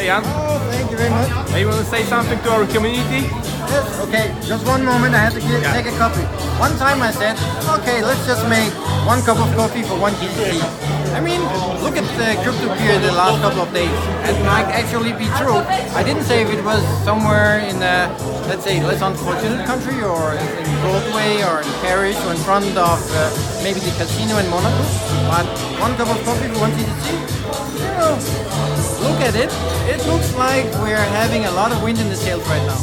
Hey Jan. Oh, thank you very much. Hey, you want to say something to our community? Yes, okay, just one moment, I have to take a coffee. One time I said, okay, let's just make one cup of coffee for one GCC. I mean, look at the crypto period the last couple of days. It might actually be true. I didn't say if it was somewhere in a, let's say, less unfortunate country, or in Broadway, or in Paris, or in front of maybe the casino in Monaco. But one cup of coffee for one GCC, you know, look at it. It looks like we're having a lot of wind in the sails right now.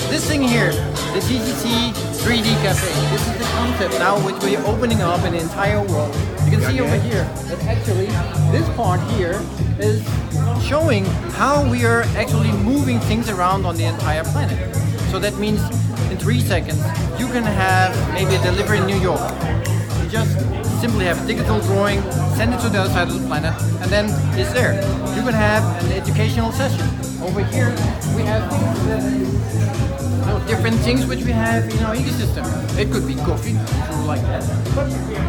This thing here, the GCC 3D Cafe, this is the concept now which we're opening up in the entire world. You can see over here that actually this part here is showing how we are actually moving things around on the entire planet. So that means in 3 seconds you can have maybe a delivery in New York. You just simply have a digital drawing, send it to the other side of the planet, and then it's there. You can have an educational session. Over here we have different things which we have in our ecosystem. It could be coffee, if you like that. But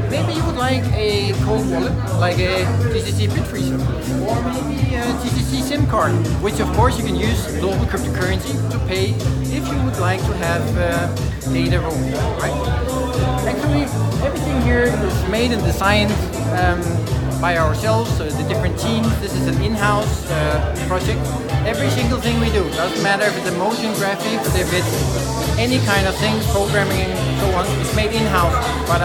maybe you would like a cold wallet, like a GCC bit freezer, or maybe a GCC SIM card, which of course you can use global cryptocurrency to pay if you would like to have data roaming, right? Actually, everything here is made and designed by ourselves, so the different teams. This is an in-house project. Every single thing we do, doesn't matter if it's a motion graphics, if it's any kind of things, programming and so on, it's made in-house. But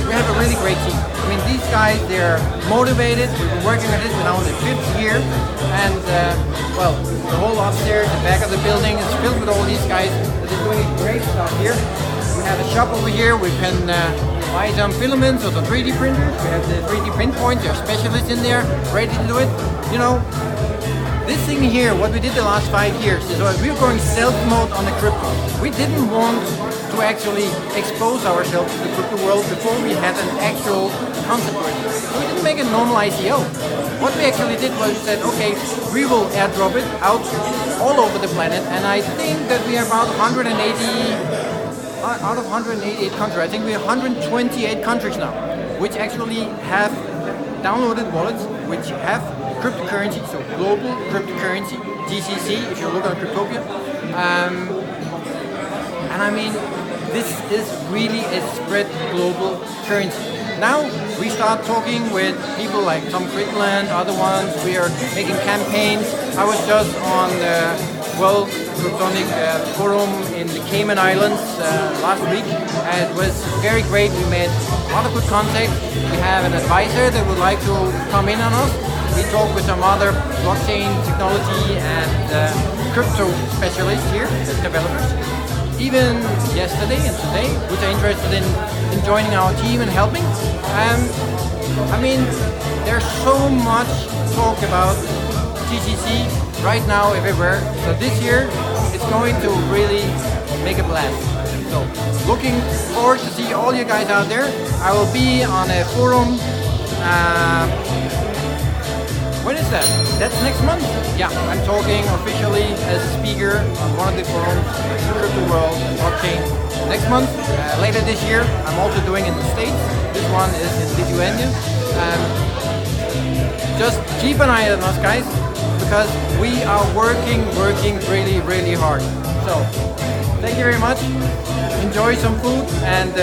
we have a really great team. I mean, these guys, they're motivated. We've been working on this now in the 5th year, and well, the whole upstairs, the back of the building is filled with all these guys that are doing great stuff here. We have a shop over here. We can buy some filaments or some 3D printers. We have the 3D print points. There are specialists in there ready to do it. You know, this thing here, what we did the last 5 years is we were going stealth mode on the crypto. We didn't want to actually expose ourselves to the crypto world before we had an actual concept. So we didn't make a normal ICO. What we actually did was we said, okay, we will airdrop it out all over the planet, and I think that we are about 180 out of 188 countries. I think we have 128 countries now, which actually have downloaded wallets which have cryptocurrency, so global cryptocurrency, GCC, if you look on Cryptopia. And I mean, this is really a spread global currency. Now we start talking with people like Tom Critland, other ones. We are making campaigns. I was just on the World Cryptonic Forum in the Cayman Islands last week. It was very great. We made a lot of good contacts. We have an advisor that would like to come in on us. We talk with some other blockchain technology and crypto specialists here, developers. Even yesterday and today, which are interested in joining our team and helping. I mean, there's so much talk about GCC right now everywhere. So this year, it's going to really make a blast. So looking forward to see all you guys out there. I will be on a forum. When is that? That's next month? Yeah, I'm talking officially as a speaker on one of the forums, Crypto World and Blockchain. Next month, later this year, I'm also doing in the States. This one is in Lithuania. Just keep an eye on us, guys, because we are working really, really hard. So, thank you very much. Enjoy some food and